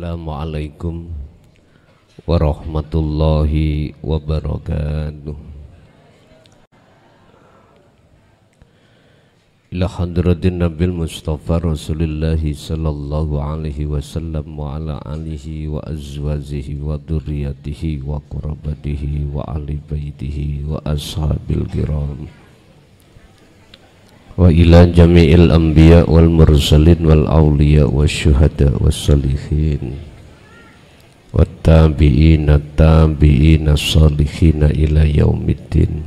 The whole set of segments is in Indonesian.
Assalamualaikum warahmatullahi wabarakatuh. Ila hadratin Nabil Mustafa Rasulillahi sallallahu alaihi wasallam wa ala alihi wa azwajihi wa dhurriyyatihi wa qurabatihi wa ahli baitihi wa ashabil kiram wa ila jami'il anbiya wal mursalin wal awliya wa syuhada was salihin wa tabi'ina salihina ila yaumiddin,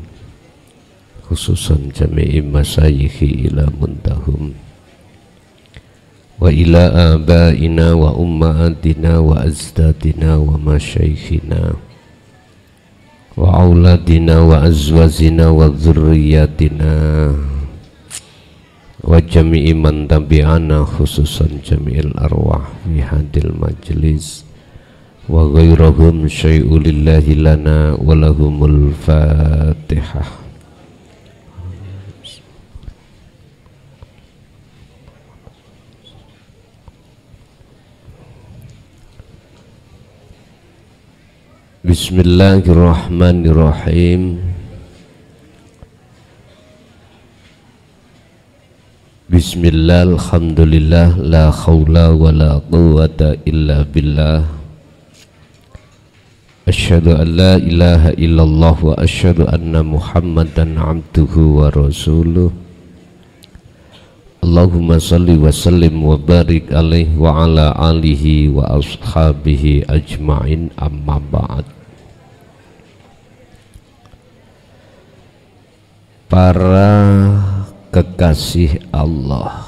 khususan jami'i masayikhi ila muntahum wa ila abaina wa ummahatina wa azdadina wa masyayikhina wa auladina wa azwazina wa dhurriyyatina wa jami'i man tabi'ana, khususan jami'il arwah fi hadil majlis wa ghairahum syai'u lillahi lana wa lahumul fatihah. Bismillahirrahmanirrahim. Bismillah, alhamdulillah, la khawla wa la quwwata illa billah. Asyhadu an la ilaha illallah wa asyhadu anna Muhammadan abduhu wa rasuluh. Allahumma salli wa sallim wa barik alaihi wa ala alihi wa ashabihi ajma'in, amma ba'd. Para kekasih Allah,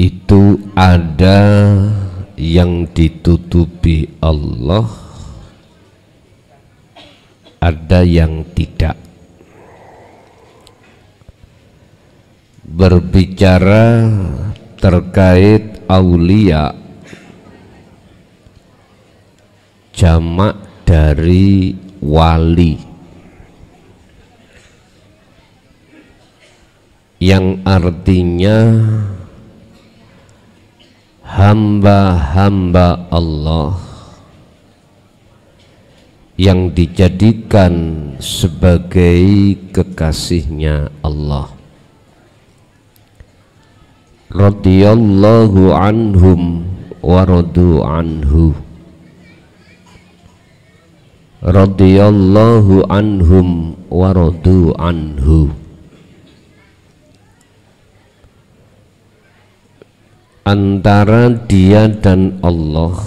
itu ada yang ditutupi Allah, ada yang tidak. Berbicara terkait aulia, jamak dari wali, yang artinya hamba-hamba Allah yang dijadikan sebagai kekasihnya Allah. Radhiyallahu anhum wa radu anhu. Radhiyallahu anhum wa radu anhu. Antara dia dan Allah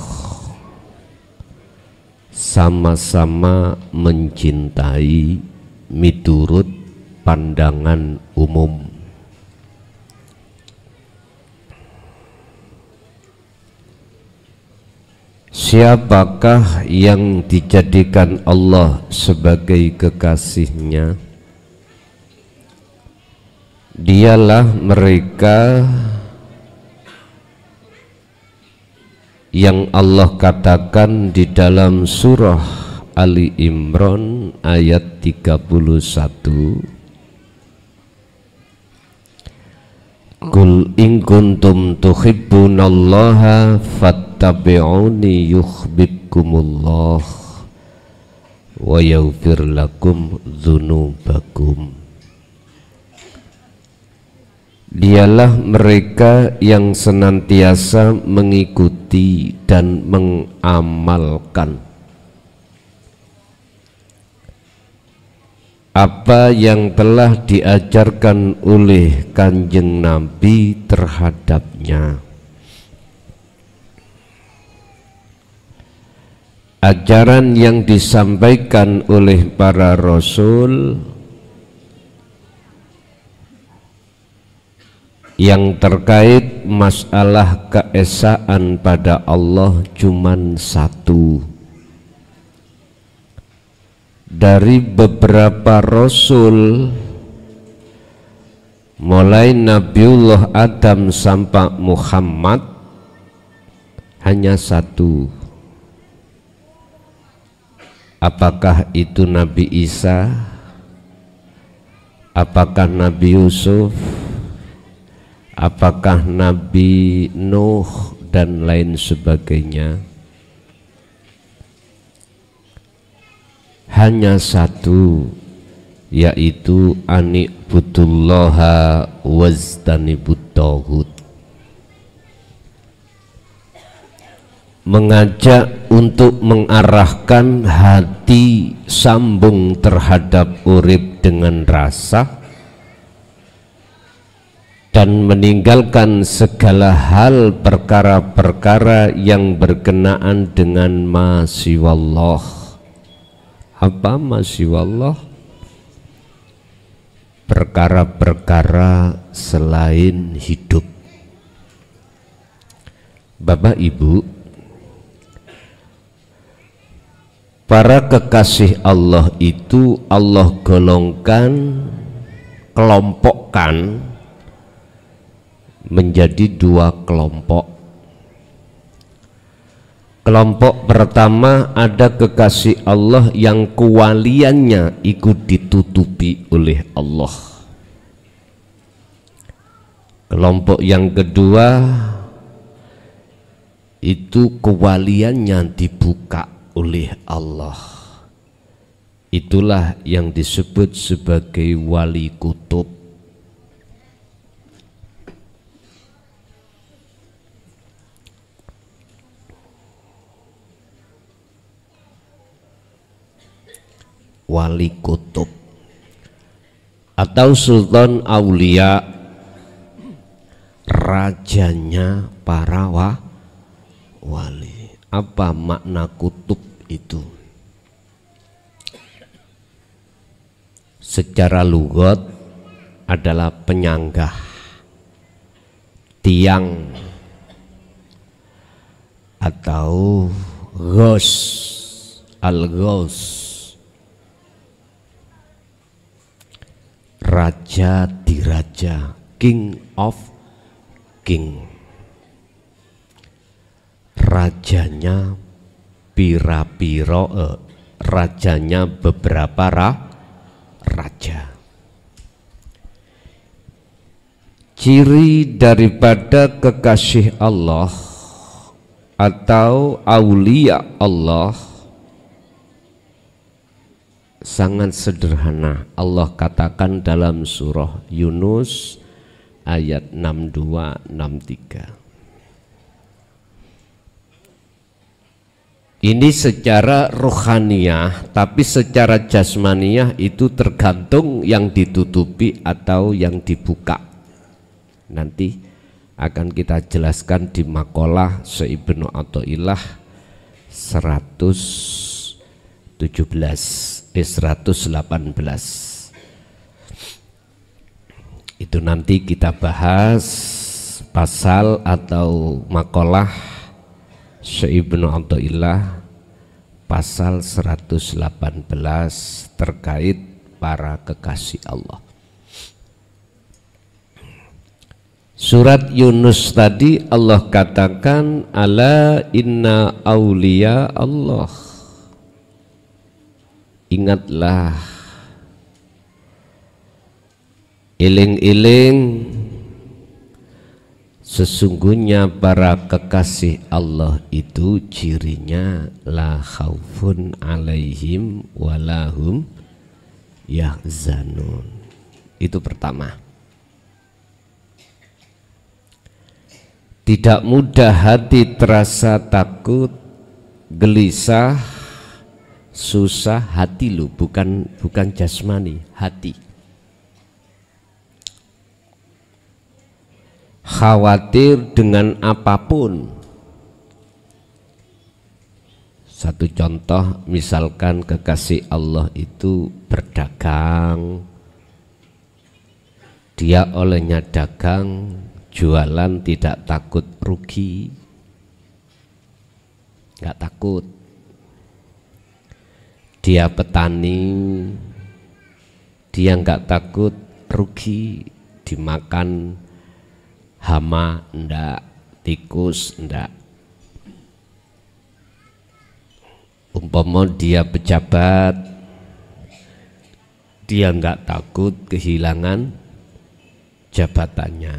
sama-sama mencintai miturut pandangan umum. Siapakah yang dijadikan Allah sebagai kekasihnya? Dialah mereka yang Allah katakan di dalam surah Ali Imran ayat 31, Qul in kuntum tuhibbunallaha fattabi'uni yuhibbukumullah wa yaghfir lakum dzunubakum. Dialah mereka yang senantiasa mengikuti dan mengamalkan apa yang telah diajarkan oleh Kanjeng Nabi terhadapnya. Ajaran yang disampaikan oleh para rasul yang terkait masalah keesaan pada Allah cuman satu. Dari beberapa rasul, mulai Nabiullah Adam sampai Muhammad, hanya satu. Apakah itu Nabi Isa? Apakah Nabi Yusuf? Apakah Nabi Nuh dan lain sebagainya? Hanya satu, yaitu ani'budullaha waztanibut taghut. Mengajak untuk mengarahkan hati sambung terhadap urip dengan rasa dan meninggalkan segala hal perkara-perkara yang berkenaan dengan ma siwallah. Apa ma siwallah? Perkara-perkara selain hidup. Bapak Ibu, para kekasih Allah itu Allah golongkan, kelompokkan menjadi dua kelompok. Kelompok pertama ada kekasih Allah yang kewaliannya ikut ditutupi oleh Allah. Kelompok yang kedua itu kewaliannya dibuka oleh Allah. Itulah yang disebut sebagai wali kutub. Wali kutub atau sultan aulia, rajanya para wali. Apa makna kutub itu? Secara lughat adalah penyanggah, tiang, atau ghaus, al-ghaus, raja diraja, king of king. Rajanya pira-pira, rajanya beberapa raja. Ciri daripada kekasih Allah atau aulia Allah sangat sederhana. Allah katakan dalam surah Yunus ayat 62-63. Ini secara rohaniyah, tapi secara jasmaniyah itu tergantung yang ditutupi atau yang dibuka. Nanti akan kita jelaskan di makalah Ibnu Athaillah 118. Itu nanti kita bahas pasal atau makalah Ibnu Athaillah pasal 118 terkait para kekasih Allah. Surat Yunus tadi Allah katakan ala inna auliya Allah. Ingatlah, iling-iling, sesungguhnya para kekasih Allah itu cirinya la khaufun alaihim walahum yahzanun. Itu pertama. Tidak mudah hati terasa takut, gelisah, susah. Hati lu, bukan jasmani, hati. Khawatir dengan apapun. Satu contoh, misalkan kekasih Allah itu berdagang, dia olehnya dagang, jualan tidak takut rugi, nggak takut. Dia petani, dia nggak takut rugi, dimakan hama ndak, tikus ndak. Umpama dia pejabat, dia nggak takut kehilangan jabatannya.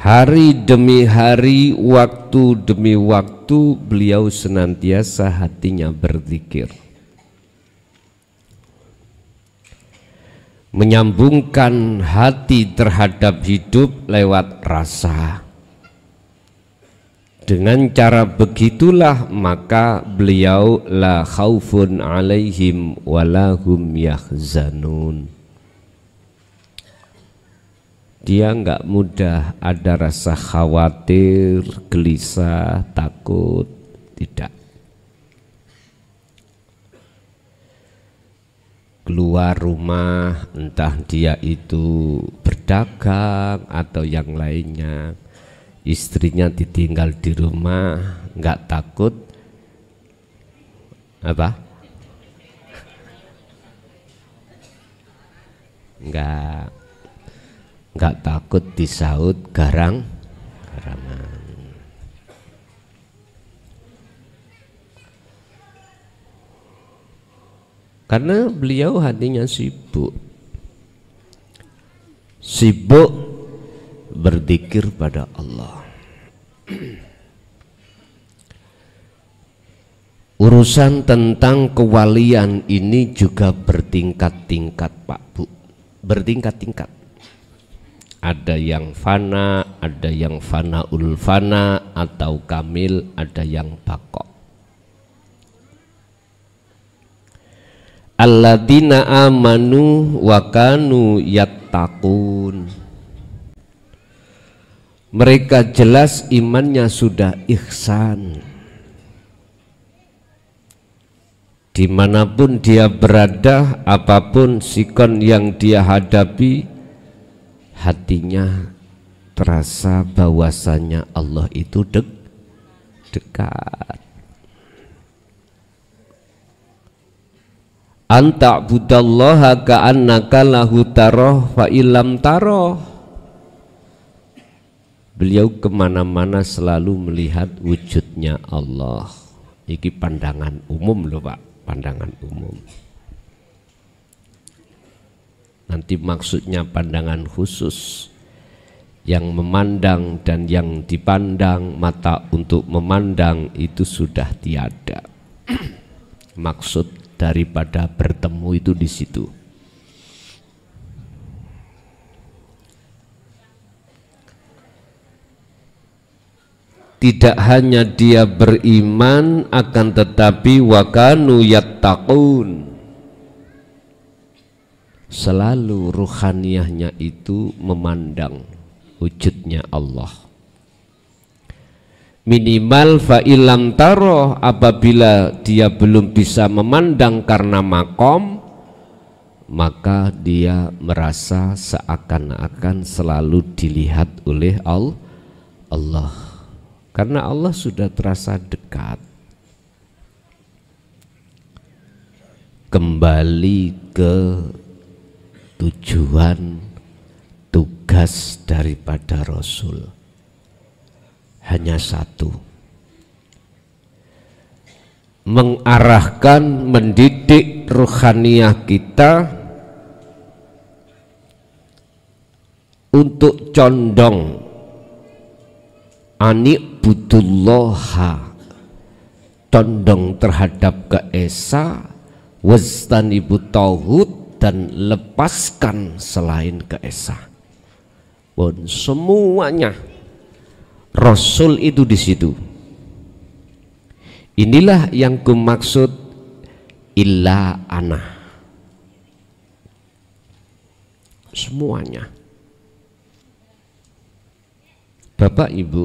Hari demi hari, waktu demi waktu, beliau senantiasa hatinya berzikir, menyambungkan hati terhadap hidup lewat rasa. Dengan cara begitulah maka beliau la khaufun alaihim walahum yahzanun. Dia enggak mudah ada rasa khawatir, gelisah, takut, tidak. Keluar rumah, entah dia itu berdagang atau yang lainnya, istrinya ditinggal di rumah, enggak takut apa? Enggak takut disaut garangan. Karena beliau hatinya sibuk berzikir pada Allah. Urusan tentang kewalian ini juga bertingkat-tingkat, Pak Bu, bertingkat-tingkat. Ada yang fana, ada yang fanaul fana atau kamil, ada yang baqo. Alladzina amanu wa kanu yattaqun. Mereka jelas imannya sudah ihsan. Dimanapun dia berada, apapun sikon yang dia hadapi, hatinya terasa bahwasanya Allah itu dekat. Anta budallaha ka'annaka lahu taroh fa ilam taroh. Beliau kemana-mana selalu melihat wujudnya Allah. Iki pandangan umum loh Pak, pandangan umum. Nanti maksudnya pandangan khusus, yang memandang dan yang dipandang, mata untuk memandang itu sudah tiada. Maksud daripada bertemu itu di situ. Tidak hanya dia beriman, akan tetapi wa kanu yattaqun. Selalu ruhaniyahnya itu memandang wujudnya Allah. Minimal fa'ilam taroh, apabila dia belum bisa memandang karena makom, maka dia merasa seakan-akan selalu dilihat oleh Allah, karena Allah sudah terasa dekat. Kembali ke tujuan tugas daripada Rasul hanya satu, mengarahkan, mendidik ruhaniyah kita untuk condong ani'budullaha, condong terhadap keesa, wastanibut tauhid, dan lepaskan selain keesa. Pun semuanya Rasul itu di situ. Inilah yang kumaksud illa ana. Semuanya. Bapak Ibu,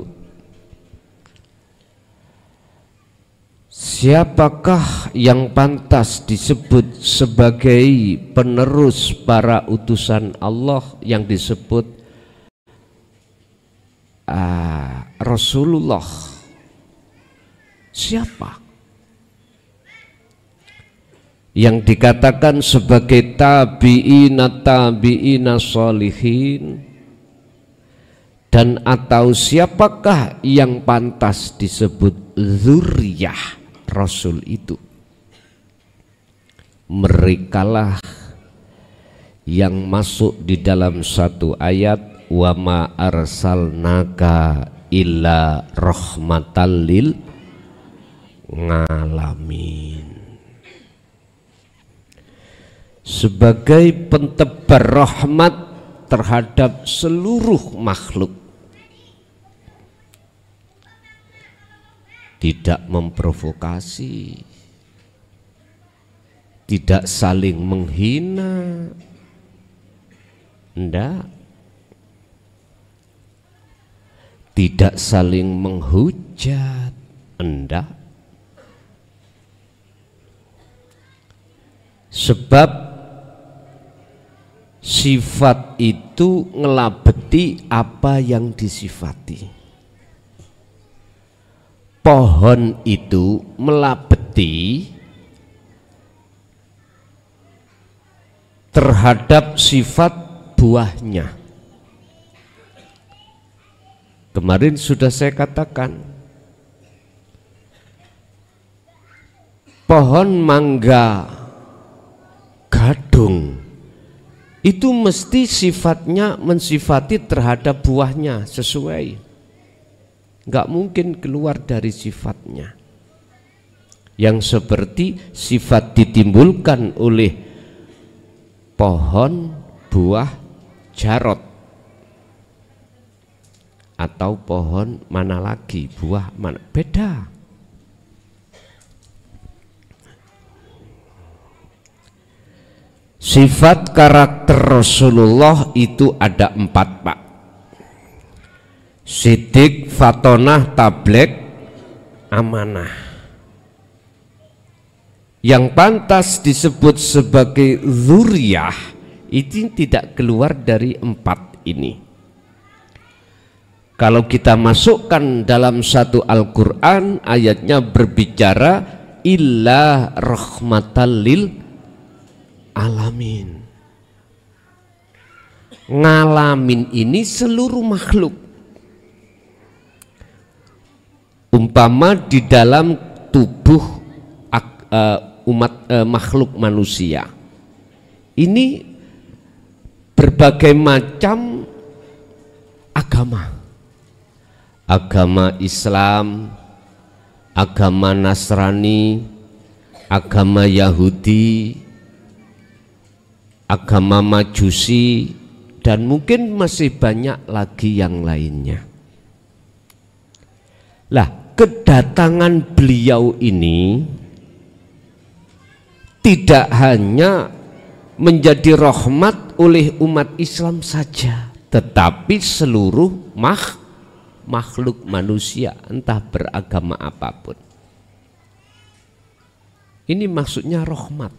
siapakah yang pantas disebut sebagai penerus para utusan Allah yang disebut Rasulullah? Siapa yang dikatakan sebagai tabi'ina sholihin, dan atau siapakah yang pantas disebut zuriyah Rasul itu? Merekalah yang masuk di dalam satu ayat, wa ma arsalnaka illa rahmatal lil ngalamin. Sebagai pentebar rahmat terhadap seluruh makhluk, tidak memprovokasi, tidak saling menghina, enggak, tidak saling menghujat, enggak. Sebab sifat itu ngelabeti apa yang disifati. Pohon itu melabeti terhadap sifat buahnya. Kemarin sudah saya katakan, pohon mangga gadung itu mesti sifatnya mensifati terhadap buahnya sesuai, nggak mungkin keluar dari sifatnya. Yang seperti sifat ditimbulkan oleh pohon buah jarot atau pohon mana lagi, buah mana, beda. Sifat karakter Rasulullah itu ada 4, Pak. Sidik, fatonah, tablek, amanah. Yang pantas disebut sebagai dzurriyah itu tidak keluar dari 4 ini. Kalau kita masukkan dalam satu Al-Quran, ayatnya berbicara illa rahmatal lil alamin. Ngalamin ini seluruh makhluk. Umpama di dalam tubuh makhluk manusia ini berbagai macam agama. Agama Islam, agama Nasrani, agama Yahudi, agama Majusi, dan mungkin masih banyak lagi yang lainnya. Lah, kedatangan beliau ini tidak hanya menjadi rahmat oleh umat Islam saja, tetapi seluruh makhluk manusia, entah beragama apapun. Ini maksudnya rahmat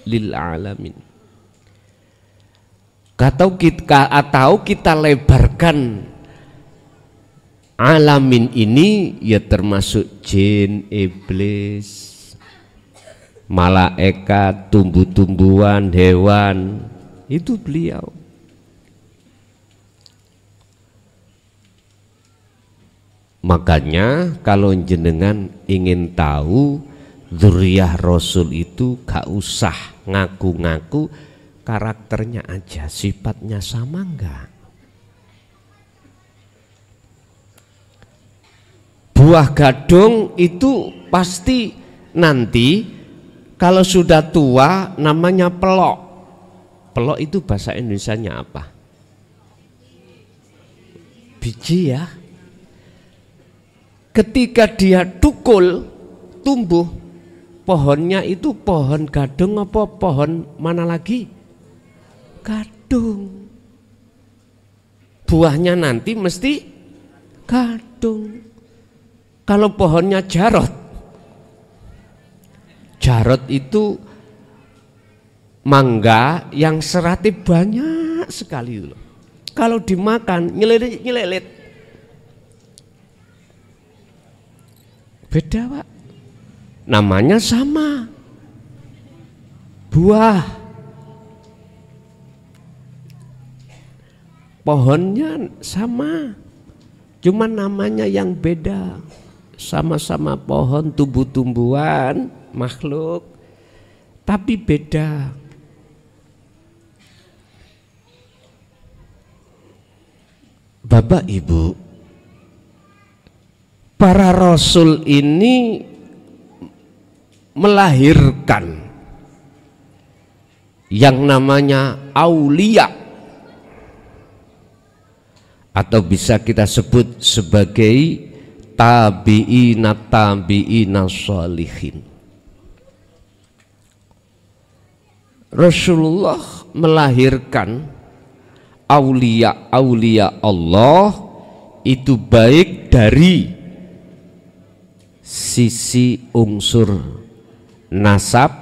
lil alamin. Atau kita lebarkan alamin ini ya termasuk jin, iblis, malaikat, tumbuh-tumbuhan, hewan, itu beliau. Makanya kalau jenengan ingin tahu dzurriyah Rasul itu gak usah ngaku-ngaku, karakternya aja, sifatnya sama enggak. Buah gadung itu pasti nanti kalau sudah tua namanya pelok. Pelok itu bahasa Indonesianya apa? Biji ya. Ketika dia tukul tumbuh, pohonnya itu pohon gadung apa pohon mana lagi? Gadung. Buahnya nanti mesti gadung. Kalau pohonnya jarot, jarot itu mangga yang seratnya banyak sekali loh. Kalau dimakan nyelelit. Beda, Pak. Namanya sama. Buah. Pohonnya sama. Cuma namanya yang beda. Sama-sama pohon, tumbuh-tumbuhan, makhluk, tapi beda. Bapak Ibu, para rasul ini melahirkan yang namanya aulia, atau bisa kita sebut sebagai tabi'ina sholihin. Rasulullah melahirkan aulia Allah itu baik dari sisi unsur nasab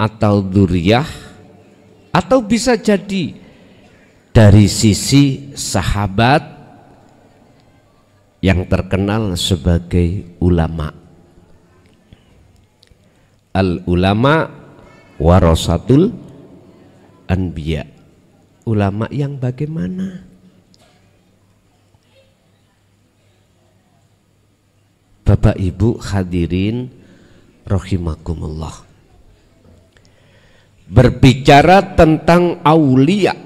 atau dzurriyyah, atau bisa jadi dari sisi sahabat yang terkenal sebagai ulama. Al ulama warasatul anbiya. Ulama yang bagaimana? Bapak Ibu hadirin rahimakumullah. Berbicara tentang aulia,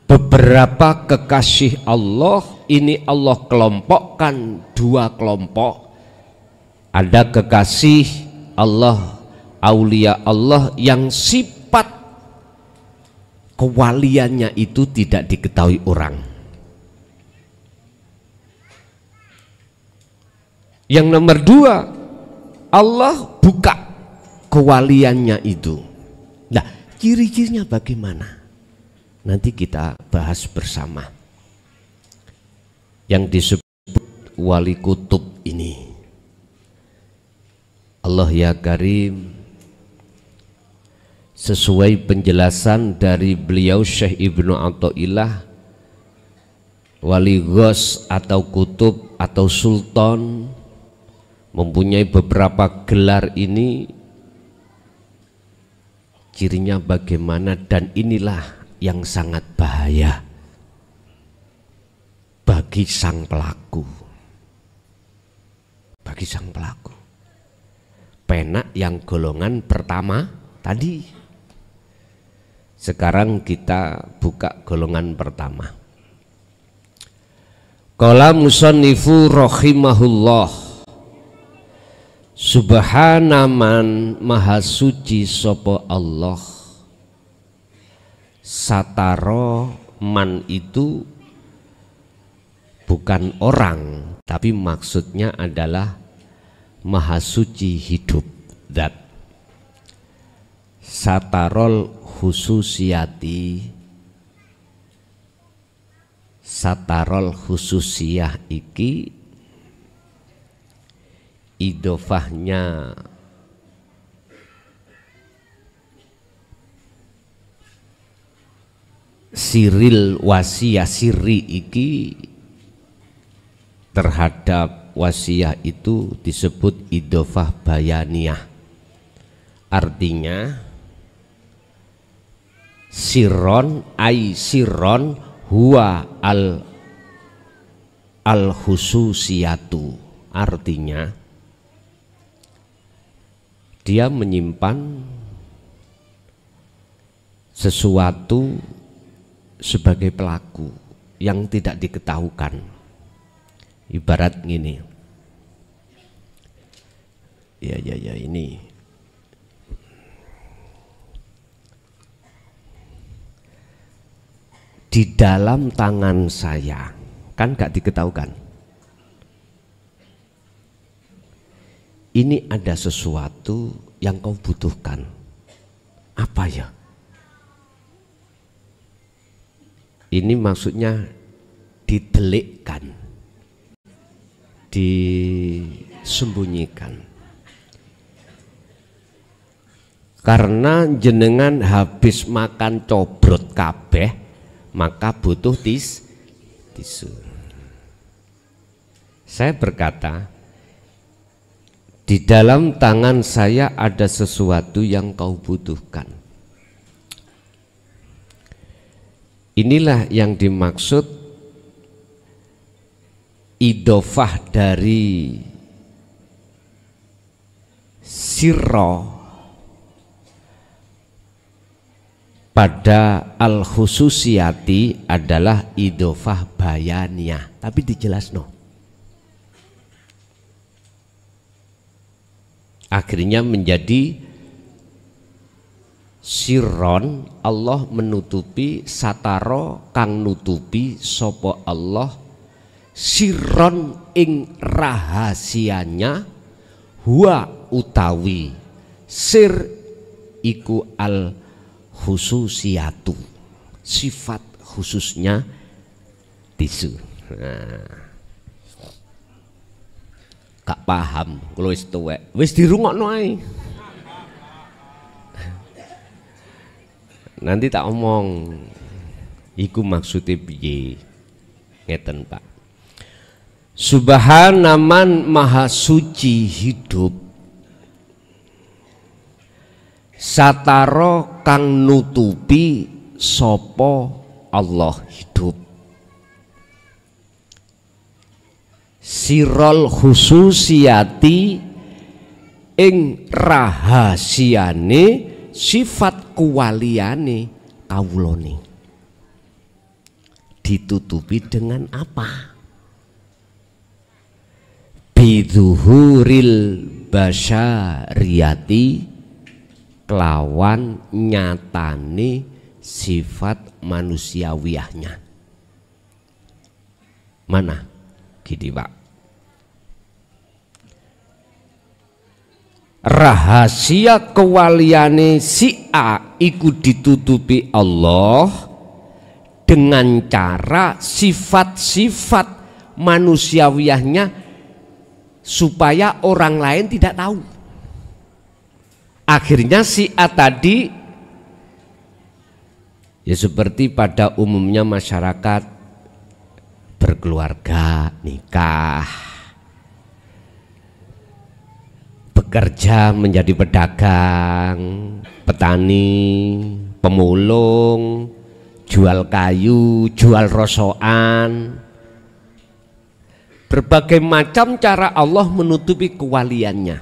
beberapa kekasih Allah ini Allah kelompokkan dua kelompok. Ada kekasih Allah, aulia Allah yang sifat kewaliannya itu tidak diketahui orang. Yang nomor dua, Allah buka kewaliannya itu. Nah, ciri-cirinya bagaimana? Nanti kita bahas bersama. Yang disebut wali kutub ini. Allah ya Karim, sesuai penjelasan dari beliau Syekh Ibnu Athaillah, wali ghaus atau kutub atau sultan mempunyai beberapa gelar ini. Cirinya bagaimana, dan inilah yang sangat bahaya bagi sang pelaku. Bagi sang pelaku. Penak yang golongan pertama tadi. Sekarang kita buka golongan pertama. Qala musannifu rahimahullah, subhana man maha suci sapa Allah. Sataro man itu bukan orang, tapi maksudnya adalah maha suci hidup, zat. Satarol khususiyati, satarol khususiyah iki idofahnya siril wasiyah, siri iki terhadap wasiyah itu disebut idofah bayaniyah. Artinya sirron ay sirron huwa al khususiyatu. Artinya dia menyimpan sesuatu sebagai pelaku yang tidak diketahukan. Ibarat gini, ya ini di dalam tangan saya, kan gak diketahukan. Ini ada sesuatu yang kau butuhkan. Apa ya? Ini maksudnya didelikkan, disembunyikan. Karena jenengan habis makan cobrot kabeh, maka butuh tisu. Saya berkata, di dalam tangan saya ada sesuatu yang kau butuhkan. Inilah yang dimaksud idofah dari sirro pada al-khususiyati adalah idofah bayaniyah, tapi dijelasno. Akhirnya menjadi sirron, Allah menutupi, sataro kang nutupi sopo Allah sirron ing rahasianya, huwa utawi sir iku al khususiyatu, sifat khususnya tisu. Gak paham kalau wis tuwek, wis dirungokno ae. Nanti tak omong iku maksudnya piye. Ngeten Pak. Subhanaman maha suci hidup, sataro kang nutupi sopo Allah hidup, sirol khususiyati ing rahasiane sifat kuwaliane kawulane. Ditutupi dengan apa? Bidzuhuril basyariyati, kelawan nyatane sifat manusiawiyahnya. Mana? Gini Pak, rahasia kewaliane si A iku ditutupi Allah dengan cara sifat-sifat manusiawiyahnya supaya orang lain tidak tahu. Akhirnya si A tadi ya seperti pada umumnya masyarakat berkeluarga, nikah, bekerja menjadi pedagang, petani, pemulung, jual kayu, jual rosokan. Berbagai macam cara Allah menutupi kewaliannya.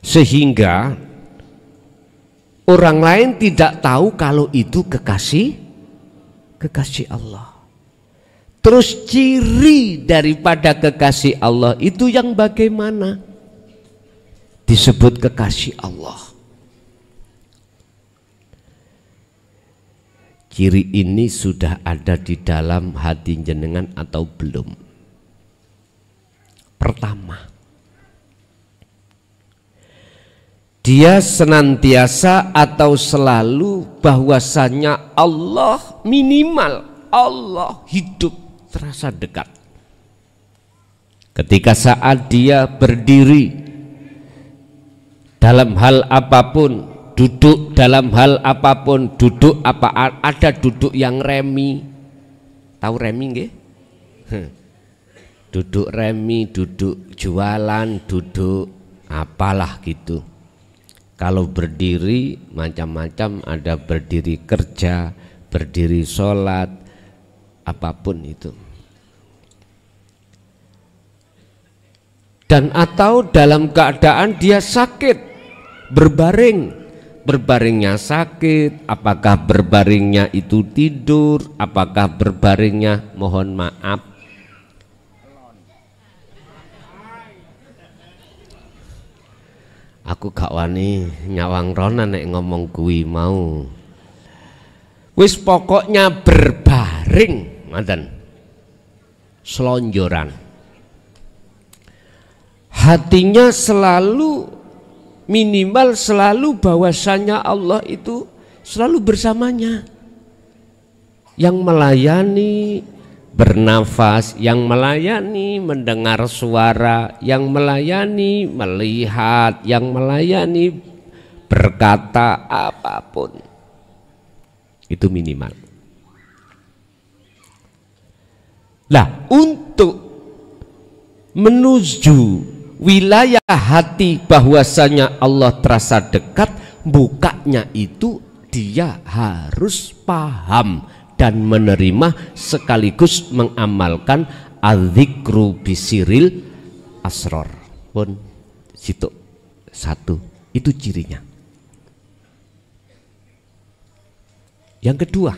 Sehingga orang lain tidak tahu kalau itu kekasih Allah. Terus ciri daripada kekasih Allah itu yang bagaimana? Disebut kekasih Allah. Ciri ini sudah ada di dalam hati jenengan atau belum? Pertama, dia senantiasa atau selalu bahwasanya Allah, minimal Allah hidup terasa dekat. Ketika saat dia berdiri dalam hal apapun, duduk dalam hal apapun, duduk apa ada duduk yang remi, tahu remi nggih? Duduk remi, duduk jualan, duduk apalah gitu. Kalau berdiri macam-macam, ada berdiri kerja, berdiri sholat, apapun itu. Dan atau dalam keadaan dia sakit, berbaring. Berbaringnya sakit, apakah berbaringnya itu tidur, apakah berbaringnya mohon maaf aku gak wani nyawang rona nek ngomong kuwi mau. Wis pokoknya berbaring ngoten, selonjoran, hatinya selalu minimal selalu bahwasanya Allah itu selalu bersamanya, yang melayani bernafas, yang melayani mendengar suara, yang melayani melihat, yang melayani berkata, apapun itu minimal. Lah untuk menuju wilayah hati bahwasanya Allah terasa dekat, bukanya itu dia harus paham dan menerima sekaligus mengamalkan adzikru bisiril asror. Pun situ satu Itu cirinya. Yang kedua,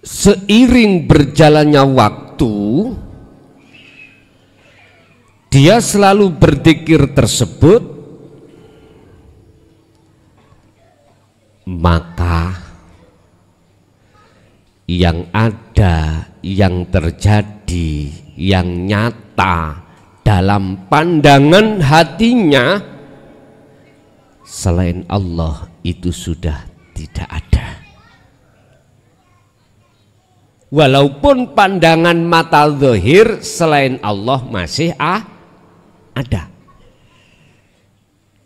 seiring berjalannya waktu, dia selalu berzikir tersebut, maka yang ada, yang terjadi, yang nyata dalam pandangan hatinya selain Allah itu sudah tidak ada. Walaupun pandangan mata zahir selain Allah masih ada,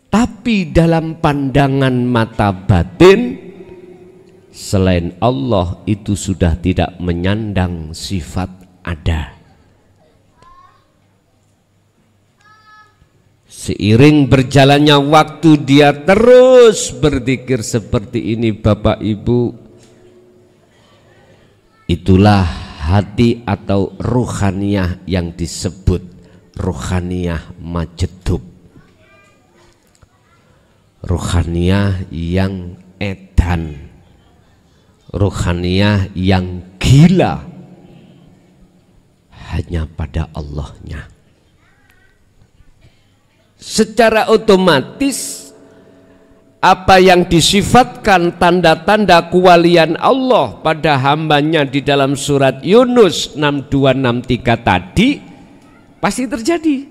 tapi dalam pandangan mata batin selain Allah itu sudah tidak menyandang sifat ada. Seiring berjalannya waktu dia terus berzikir seperti ini, Bapak Ibu. Itulah hati atau ruhaniyah yang disebut ruhaniyah majdub, ruhaniyah yang edan, ruhaniyah yang gila hanya pada Allahnya. Secara otomatis apa yang disifatkan tanda-tanda kewalian Allah pada hambanya di dalam surat Yunus 6263 tadi pasti terjadi.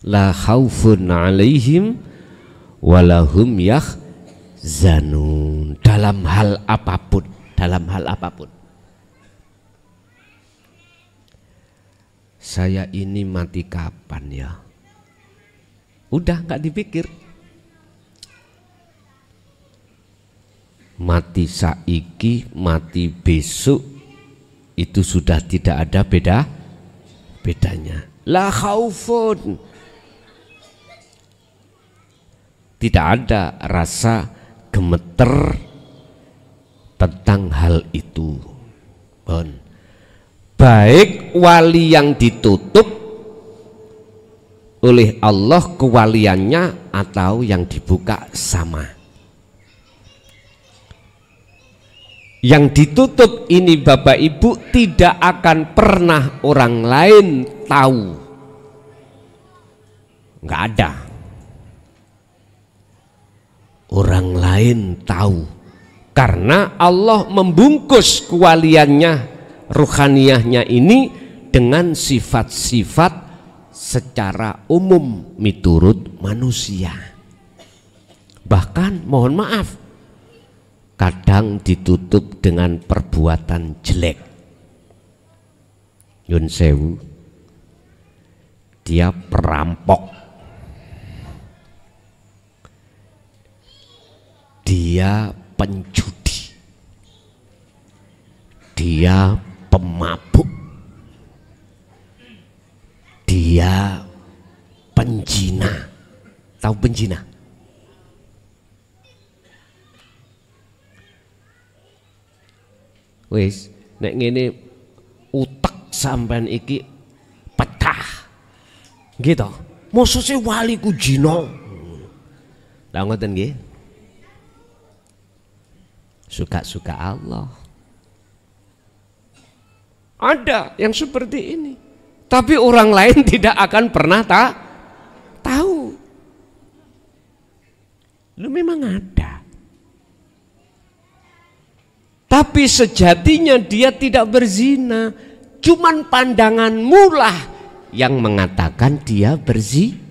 La khaufun alaihim walahum yahzanun, dalam hal apapun, dalam hal apapun. Saya ini mati kapan ya? Udah nggak dipikir. Mati saiki, mati besok itu sudah tidak ada bedanya. La khaufun, tidak ada rasa gemeter tentang hal itu. Baik wali yang ditutup oleh Allah kewaliannya atau yang dibuka sama. Yang ditutup ini Bapak Ibu tidak akan pernah orang lain tahu, nggak ada orang lain tahu, karena Allah membungkus kewaliannya, ruhaniyahnya ini dengan sifat-sifat secara umum miturut manusia. Bahkan mohon maaf, kadang ditutup dengan perbuatan jelek. Yun sewu, dia perampok, dia penjudi, dia pemabuk, dia penjina. Tahu penjina? Wis nek ngene utek sampean iki pecah gitu. Mosok sih wali ku jina. Lah ngoten nggih. Suka-suka Allah. Ada yang seperti ini, tapi orang lain tidak akan pernah tahu. Lu memang ada. Tapi sejatinya dia tidak berzina, cuman pandanganmu lah yang mengatakan dia berzina.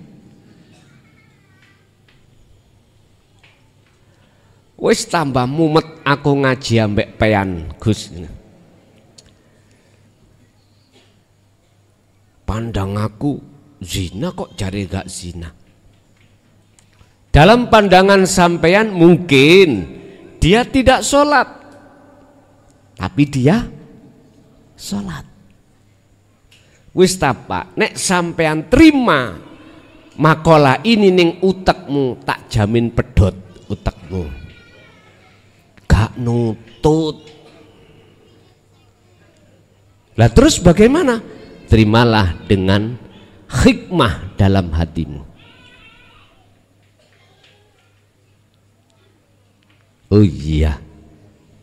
Wis tambah mumet aku ngaji ambek pean Gus. Pandang aku zina kok jare gak zina. Dalam pandangan sampean mungkin dia tidak sholat, tapi dia sholat. Wis tapak nek sampean terima makalah ini ning utekmu, tak jamin pedot utekmu, gak nutut. Lah terus bagaimana? terimalah dengan hikmah dalam hatimu. Oh iya,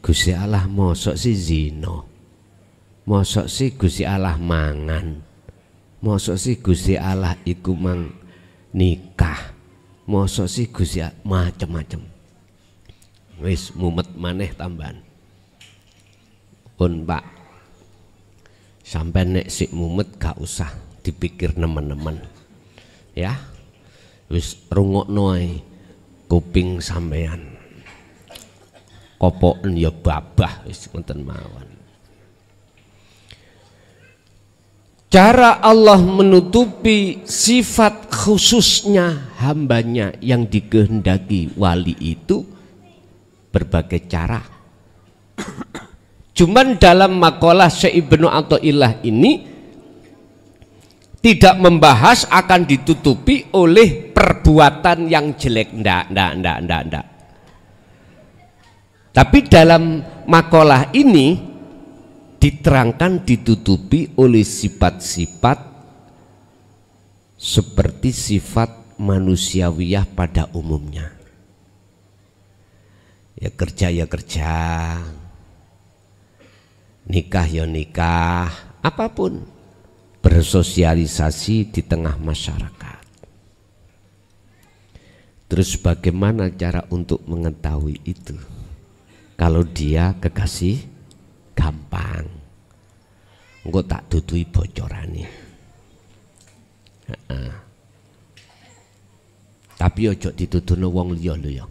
Gusti Allah mosok si zina, mosok si Gusti Allah mangan, mosok si Gusti Allah iku mang nikah, mosok si Gusti Allah macem-macem. Wis mumet maneh tambahan. Pun Pak, sampai nek sik mumet gak usah dipikir nemen-nemen, ya. Wis rungokno ae kuping sampean. Kopoken ya babah wis ngoten mawon. Cara Allah menutupi sifat khususnya hambanya yang dikehendaki wali itu berbagai cara. Cuman dalam makalah Syekh Ibnu Athaillah ini tidak membahas akan ditutupi oleh perbuatan yang jelek, ndak. Tapi dalam makalah ini diterangkan ditutupi oleh sifat-sifat seperti sifat manusiawiyah pada umumnya. Ya kerja, nikah ya nikah, apapun, bersosialisasi di tengah masyarakat. Terus bagaimana cara untuk mengetahui itu? Kalau dia kekasih gampang, engko tak tutui bocorane. Tapi ojo dituduhno wong liya lho ya.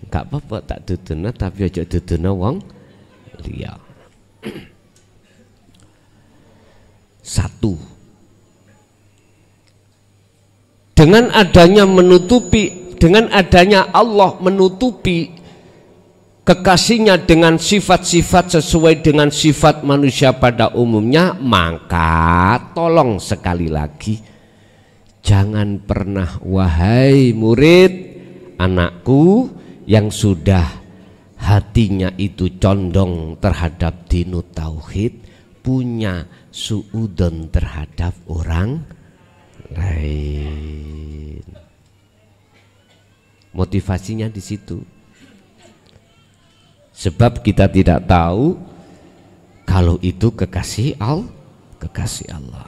Gak apa-apa tak tuduhno, tapi ojo tuduhno wong liya. Satu, dengan adanya Allah menutupi kekasihnya dengan sifat-sifat sesuai dengan sifat manusia pada umumnya, maka tolong sekali lagi jangan pernah, wahai murid anakku yang sudah hatinya itu condong terhadap dinut tauhid, punya suudon terhadap orang lain. Motivasinya di situ. Sebab kita tidak tahu kalau itu kekasih Allah.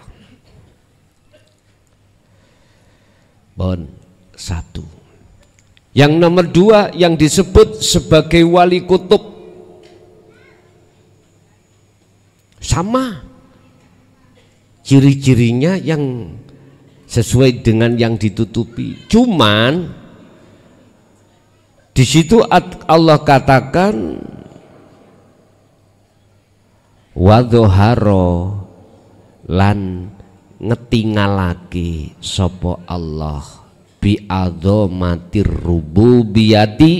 Bon, satu. Yang nomor dua yang disebut sebagai wali kutub, sama ciri-cirinya yang sesuai dengan yang ditutupi. Cuman di situ Allah katakan wadzoharo lan ngetingalake sapa Allah bi'adzomatir rububiyati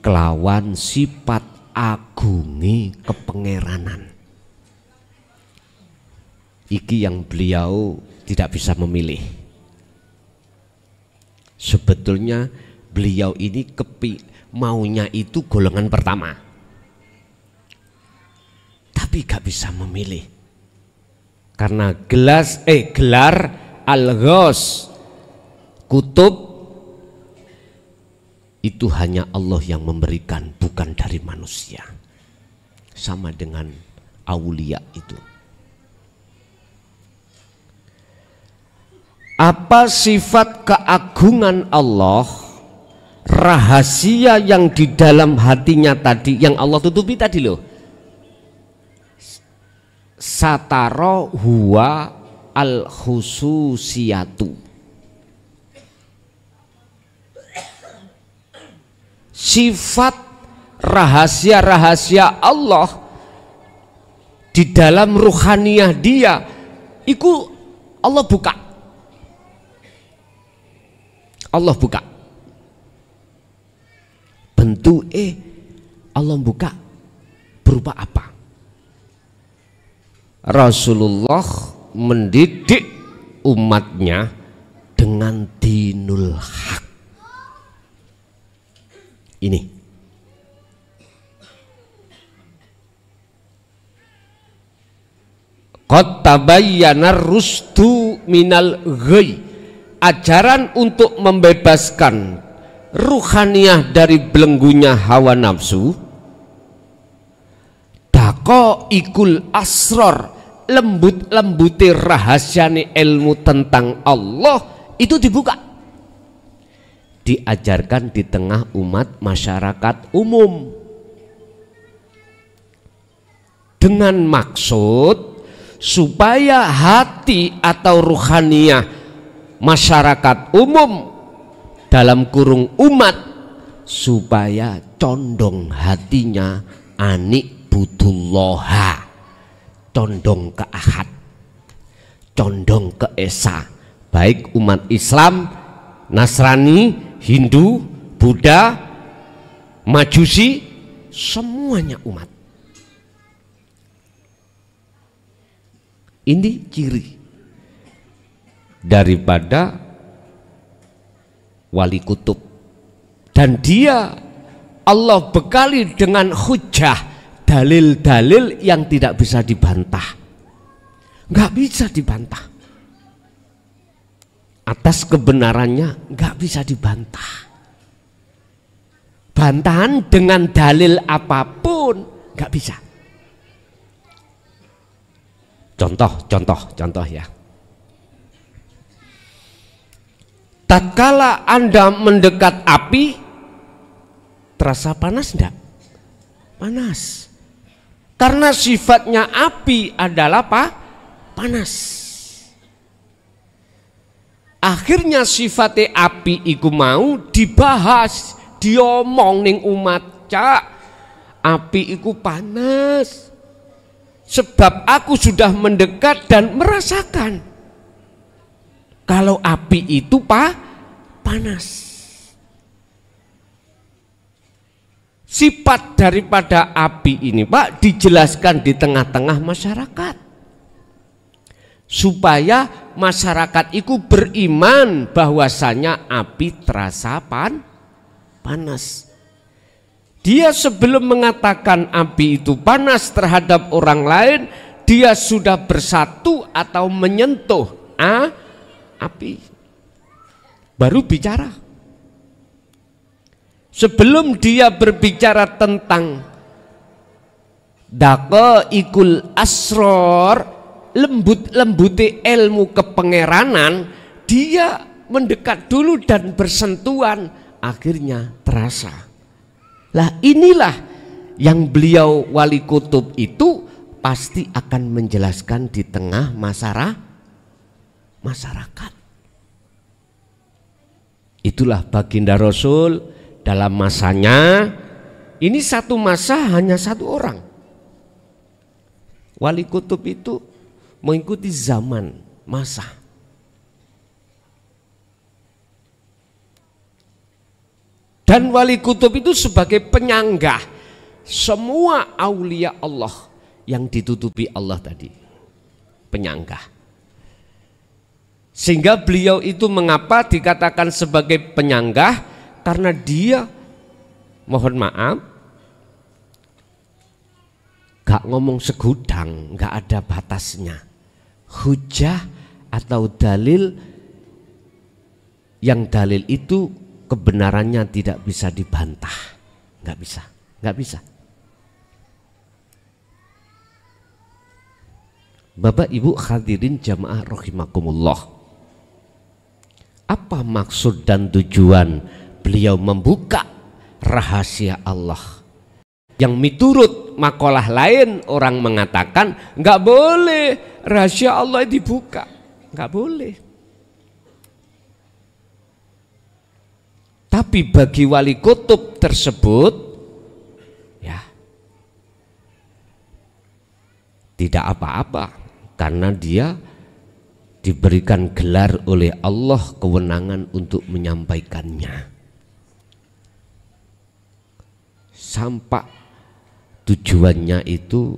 kelawan sifat agungi kepengeranan. Iki yang beliau tidak bisa memilih. Sebetulnya beliau ini maunya itu golongan pertama, tapi gak bisa memilih karena gelar al-Ghaus kutub itu hanya Allah yang memberikan, bukan dari manusia. Sama dengan aulia itu. Apa sifat keagungan Allah, rahasia yang di dalam hatinya tadi yang Allah tutupi tadi loh, sataro huwa al khususiyatu, sifat rahasia-rahasia Allah di dalam ruhaniyah dia itu Allah buka. Allah buka bentuk Allah buka berupa apa? Rasulullah mendidik umatnya dengan dinul haq. Ini Qad tabayyana rusdu minal ghayy, ajaran untuk membebaskan ruhaniyah dari belenggunya hawa nafsu. Daqaiqul asrar, lembut-lembuti rahasiane ilmu tentang Allah itu dibuka, diajarkan di tengah umat masyarakat umum dengan maksud supaya hati atau ruhaniyah masyarakat umum dalam kurung umat supaya condong hatinya anik butullaha, condong ke ahad, condong ke esa, baik umat Islam, Nasrani, Hindu, Buddha, Majusi, semuanya umat. Ini ciri daripada wali kutub, dan dia Allah bekali dengan hujah, dalil-dalil yang tidak bisa dibantah, nggak bisa dibantah, atas kebenarannya nggak bisa dibantah. Bantahan dengan dalil apapun nggak bisa. Contoh ya. Tatkala Anda mendekat api, terasa panas enggak? Panas. Karena sifatnya api adalah panas. Akhirnya sifatnya api iku mau dibahas, diomong ning umat, cak, api iku panas. Sebab aku sudah mendekat dan merasakan kalau api itu panas. Sifat daripada api ini Pak dijelaskan di tengah-tengah masyarakat supaya masyarakat itu beriman bahwasanya api terasa panas. Dia sebelum mengatakan api itu panas terhadap orang lain, dia sudah bersatu atau menyentuh api, baru bicara. Sebelum dia berbicara tentang daqaiqul asrar, lembut-lembuti ilmu kepangeranan, dia mendekat dulu dan bersentuhan, akhirnya terasa. Lah inilah yang beliau wali kutub itu pasti akan menjelaskan di tengah masyarakat. Itulah baginda Rasul dalam masanya. Ini satu masa hanya satu orang. Wali kutub itu mengikuti zaman, masa. Dan wali kutub itu sebagai penyanggah semua aulia Allah yang ditutupi Allah tadi, penyanggah. Sehingga beliau itu mengapa dikatakan sebagai penyanggah? Karena dia, mohon maaf, gak ngomong segudang, gak ada batasnya. Hujah atau dalil, yang dalil itu kebenarannya tidak bisa dibantah, nggak bisa. Bapak Ibu hadirin jamaah rahimakumullah, apa maksud dan tujuan beliau membuka rahasia Allah yang miturut makalah lain orang mengatakan nggak boleh rahasia Allah dibuka, nggak boleh. Tapi bagi wali kutub tersebut ya tidak apa-apa, karena dia diberikan gelar oleh Allah kewenangan untuk menyampaikannya sampai tujuannya itu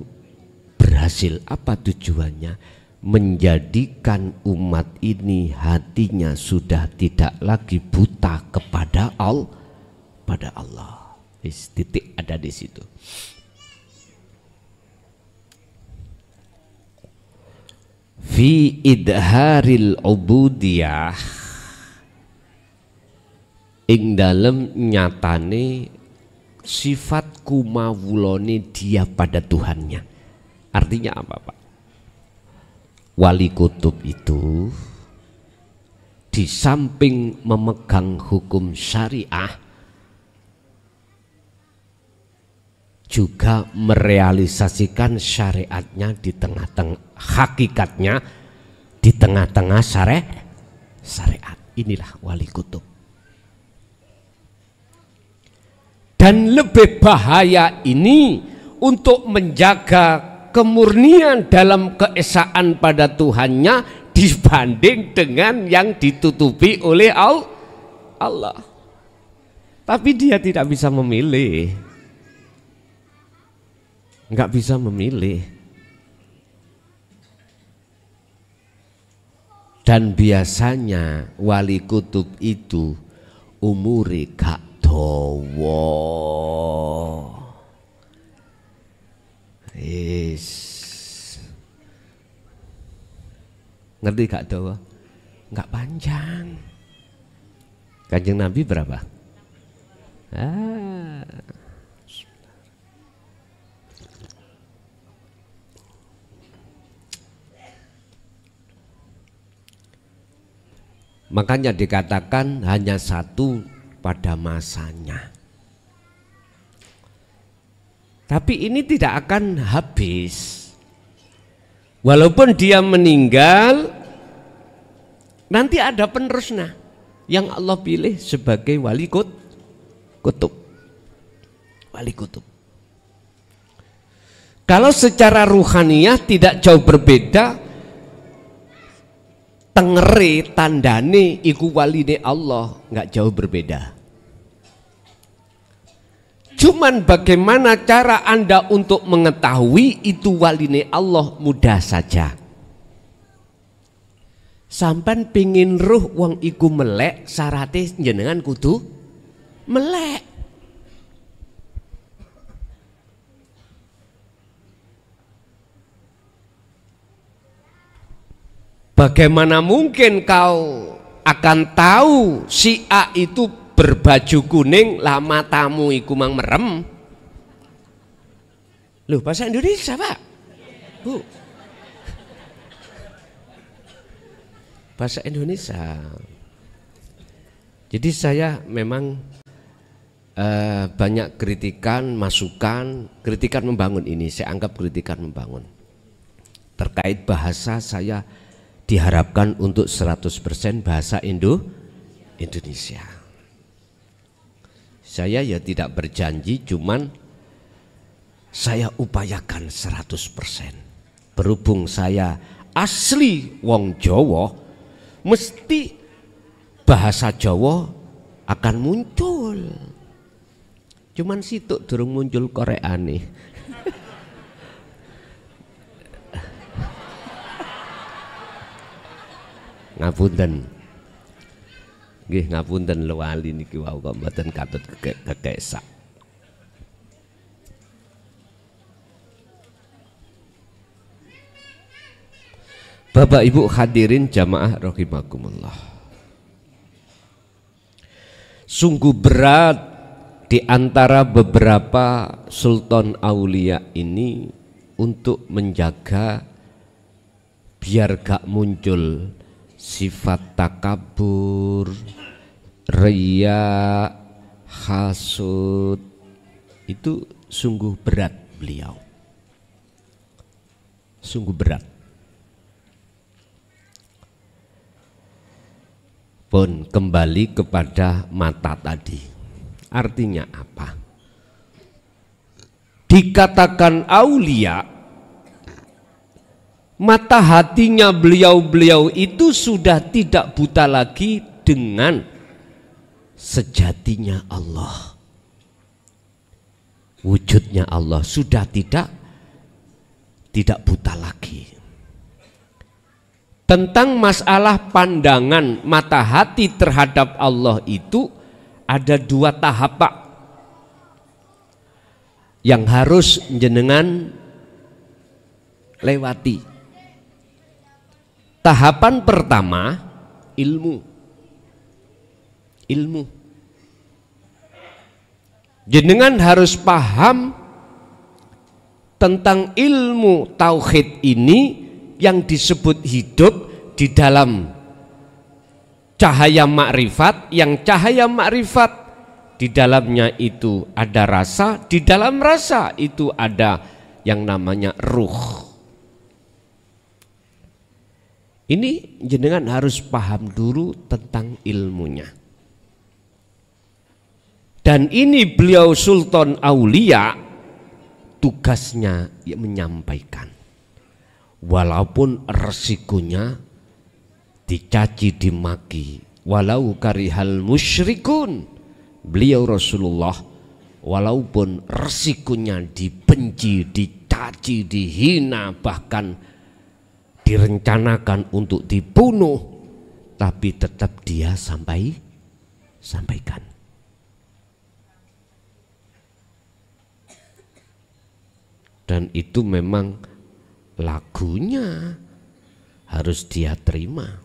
berhasil. Apa tujuannya? Menjadikan umat ini hatinya sudah tidak lagi buta kepada Allah. Titik ada di situ. fi idharil ubudiyah, ing dalem nyatane sifat kumawulane dia pada Tuhannya. Artinya apa, Pak? Wali kutub itu di samping memegang hukum syariah juga merealisasikan syariatnya di tengah-tengah, hakikatnya di tengah-tengah syariat. Inilah wali kutub. Dan lebih bahaya ini untuk menjaga kemurnian dalam keesaan pada Tuhannya dibanding dengan yang ditutupi oleh Allah. Tapi dia tidak bisa memilih, nggak bisa memilih. Dan biasanya wali kutub itu umure gak dawa. Ngerti gak dawa? Nggak panjang. Kanjeng Nabi berapa? Makanya dikatakan hanya satu pada masanya. Tapi ini tidak akan habis. Walaupun dia meninggal, nanti ada penerusnya yang Allah pilih sebagai wali kutub. Wali kutub. Kalau secara ruhaniyah tidak jauh berbeda, tengere tandane iku waline Allah nggak jauh berbeda. Cuman bagaimana cara Anda untuk mengetahui itu waline Allah? Mudah saja. Sampan pingin ruh wong iku melek, syarate jenengan kudu melek. Bagaimana mungkin kau akan tahu si A itu berbaju kuning lah matamu iku mang merem? Loh, bahasa Indonesia, Pak. Bu. Bahasa Indonesia. Jadi saya memang banyak kritikan, masukan, kritikan membangun ini. Saya anggap kritikan membangun. Terkait bahasa saya diharapkan untuk 100% bahasa Indonesia. Saya ya tidak berjanji, cuman saya upayakan 100%. Berhubung saya asli wong Jawa, mesti bahasa Jawa akan muncul. Cuman situk durung muncul Koreane. Ngapunten. Nggih ngapunten lewali niki wau kok mboten katut kekesak. Bapak Ibu hadirin jamaah rahimakumullah. Sungguh berat di antara beberapa sultan aulia ini untuk menjaga biar gak muncul sifat takabur, riya, hasud. Itu sungguh berat beliau. Sungguh berat. Pun kembali kepada mata tadi. Artinya apa? Dikatakan aulia, mata hatinya beliau-beliau itu sudah tidak buta lagi dengan sejatinya Allah. Wujudnya Allah sudah tidak buta lagi. Tentang masalah pandangan mata hati terhadap Allah itu ada dua tahap, Pak, yang harus jenengan lewati. Tahapan pertama ilmu. Jenengan harus paham tentang ilmu tauhid ini yang disebut hidup di dalam cahaya makrifat, yang cahaya makrifat di dalamnya itu ada rasa, di dalam rasa itu ada yang namanya ruh. Ini jenengan harus paham dulu tentang ilmunya. Dan ini beliau Sultan Aulia, tugasnya menyampaikan. Walaupun resikonya dicaci dimaki, walau karihal musyrikun, beliau Rasulullah walaupun resikonya dibenci, dicaci, dihina, bahkan direncanakan untuk dibunuh, tapi tetap dia sampaikan. Dan itu memang lagunya harus dia terima.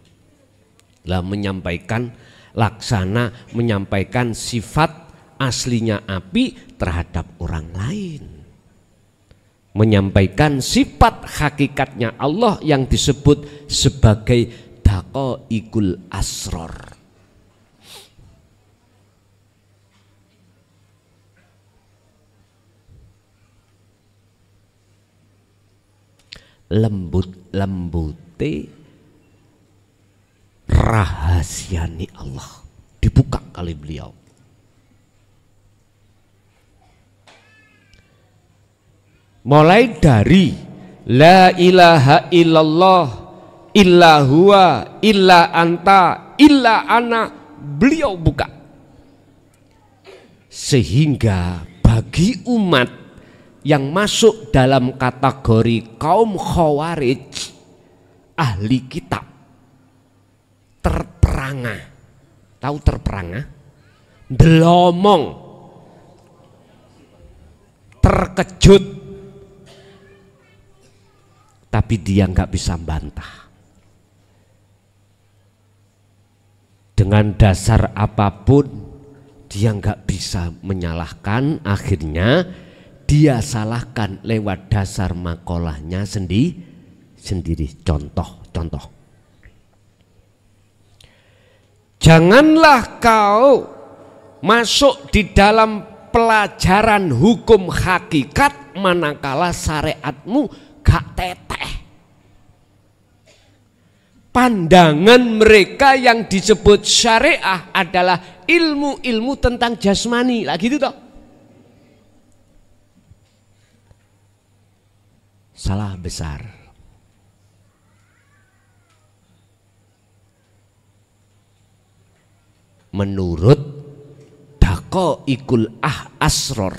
Lah menyampaikan laksana, menyampaikan sifat aslinya api terhadap orang lain. Menyampaikan sifat hakikatnya Allah yang disebut sebagai daqaiqul asror. Lembut-lembute rahasiani Allah dibuka kali beliau. Mulai dari la ilaha illallah illa huwa illa anta illa ana, beliau buka. Sehingga bagi umat yang masuk dalam kategori kaum khawarij, ahli kitab, terperangah. Tahu terperangah? Delomong, terkejut, tapi dia nggak bisa bantah. Dengan dasar apapun dia nggak bisa menyalahkan, akhirnya dia salahkan lewat dasar makolahnya sendiri. Contoh. Janganlah kau masuk di dalam pelajaran hukum hakikat manakala syariatmu gak teteh. Pandangan mereka yang disebut syariah adalah ilmu-ilmu tentang jasmani. Lah gitu toh. Salah besar. Menurut daqaiqul asror,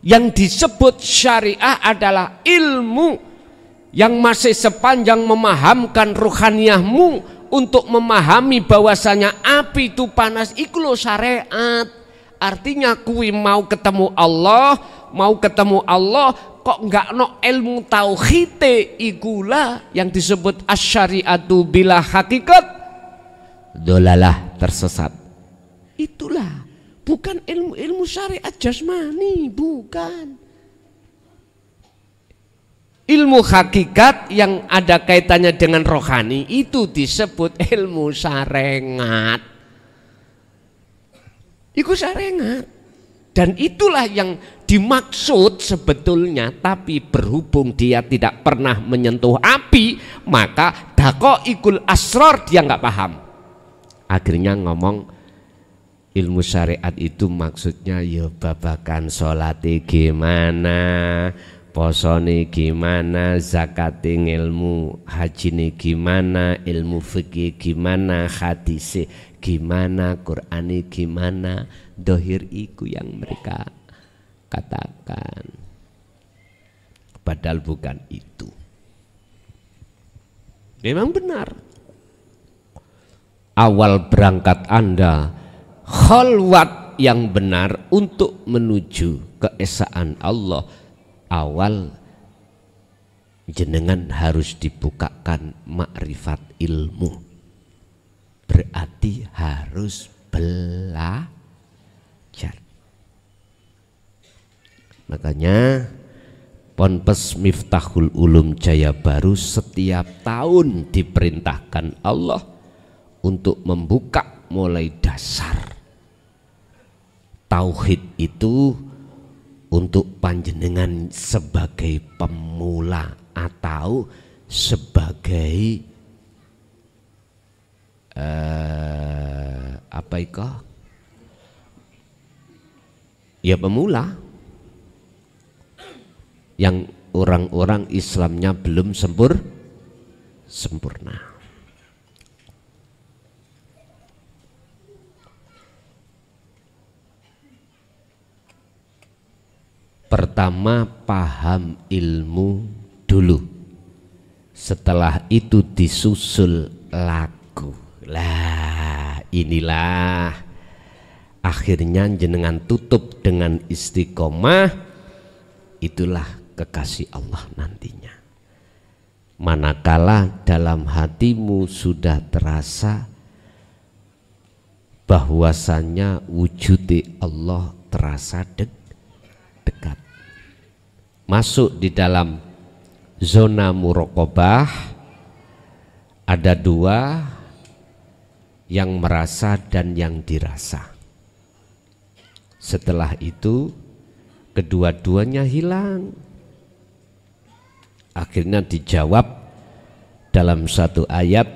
yang disebut syariah adalah ilmu yang masih sepanjang memahamkan ruhaniyahmu untuk memahami bahwasanya api itu panas, iku lho syariat. Artinya kui mau ketemu Allah kok enggak no ilmu tauhid, ikulah yang disebut asyariatu bila hakikat dolalah, tersesat. Itulah bukan ilmu syariat jasmani, bukan. Ilmu hakikat yang ada kaitannya dengan rohani itu disebut ilmu sarengat. Iku sarengat. Dan itulah yang dimaksud sebetulnya, tapi berhubung dia tidak pernah menyentuh api, maka daqaiqul asror dia nggak paham. Akhirnya ngomong ilmu syariat itu maksudnya ya babakan sholati gimana, posone gimana, zakati ilmu, haji gimana, ilmu fikih gimana, hadis gimana, Qur'ani gimana, dohir iku yang mereka katakan. Padahal bukan itu. Memang benar. Awal berangkat Anda khalwat yang benar untuk menuju keesaan Allah. Awal jenengan harus dibukakan makrifat ilmu, berarti harus belajar. Makanya Ponpes Miftahul Ulum Jaya Baru setiap tahun diperintahkan Allah untuk membuka mulai dasar tauhid itu untuk panjenengan sebagai pemula atau sebagai apa itu? Ya pemula yang orang-orang Islamnya belum sempurna. Pertama paham ilmu dulu, setelah itu disusul laku. Lah inilah akhirnya jenengan tutup dengan istiqomah, itulah kekasih Allah nantinya. Manakala dalam hatimu sudah terasa bahwasannya wujud Allah terasa dekat, masuk di dalam zona muraqabah. Ada dua, yang merasa dan yang dirasa. Setelah itu kedua-duanya hilang. Akhirnya dijawab dalam satu ayat,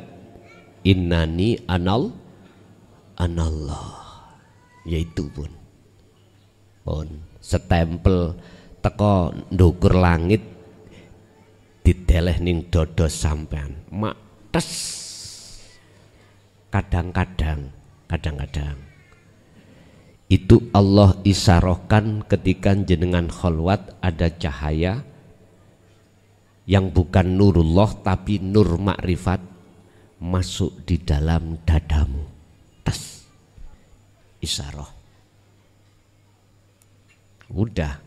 innani anallah, yaitu pun setempel teko ndukur langit dideleh ning dodo sampean mates. Kadang-kadang itu Allah isarohkan ketika jenengan kholwat ada cahaya yang bukan nurullah tapi nur makrifat masuk di dalam dadamu. Tas isaroh. Udah